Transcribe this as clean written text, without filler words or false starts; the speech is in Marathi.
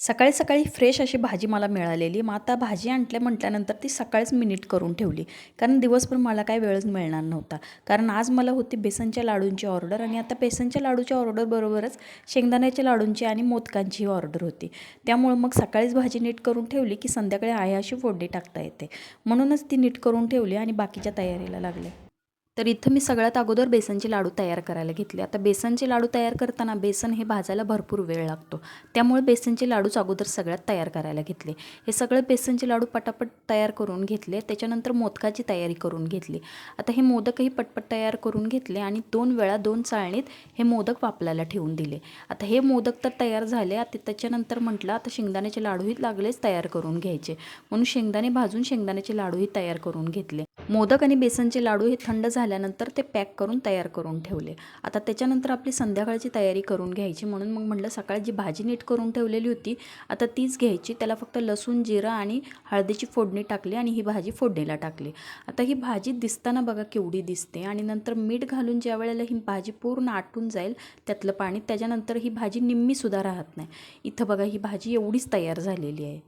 सकाळी सकाळी फ्रेश अशी भाजी मला मिळालेली. मग आता भाजी म्हटल्यानंतर ती सकाळीच मी नीट करून ठेवली. कारण दिवसभर मला काही वेळच मिळणार नव्हता. कारण आज मला होती बेसनच्या लाडूंची ऑर्डर आणि आता बेसनच्या लाडूच्या ऑर्डरबरोबरच शेंगदाण्याच्या लाडूंची आणि मोदकांची ऑर्डर होती. त्यामुळं मग सकाळीच भाजी नीट करून ठेवली की संध्याकाळी आहे अशी फोडणी टाकता येते. म्हणूनच ती नीट करून ठेवली आणि बाकीच्या तयारीला लागले. तर इथं मी सगळ्यात अगोदर बेसनचे लाडू तयार करायला घेतले. आता बेसनचे लाडू तयार करताना बेसन हे भाजायला भरपूर वेळ लागतो. त्यामुळे बेसनचे लाडूच अगोदर सगळ्यात तयार करायला घेतले. हे सगळे बेसनचे लाडू पटापट तयार करून घेतले. त्याच्यानंतर मोदकाची तयारी करून घेतली. आता हे मोदकही पटपट तयार करून घेतले आणि 2 वेळा 2 चाळणीत हे मोदक वापरायला ठेवून दिले. आता हे मोदक तर तयार झाले. आता त्याच्यानंतर म्हटलं आता शेंगदाण्याचे लाडूही लागलेच तयार करून घ्यायचे. म्हणून शेंगदाणे भाजून शेंगदाण्याचे लाडूही तयार करून घेतले. मोदक आणि बेसनचे लाडू हे थंड झाल्यानंतर ते पॅक करून तयार करून ठेवले. आता त्याच्यानंतर आपली संध्याकाळची तयारी करून घ्यायची. म्हणून मग म्हटलं सकाळी जी भाजी नीट करून ठेवलेली होती आता तीच घ्यायची. त्याला फक्त लसूण, जिरं आणि हळदीची फोडणी टाकली आणि ही भाजी फोडणीला टाकली. आता ही भाजी दिसताना बघा केवढी दिसते आणि नंतर मीठ घालून ज्या वेळेला ही भाजी पूर्ण आटून जाईल त्यातलं पाणी, त्याच्यानंतर ही भाजी निम्मीसुद्धा राहत नाही. इथं बघा ही भाजी एवढीच तयार झालेली आहे.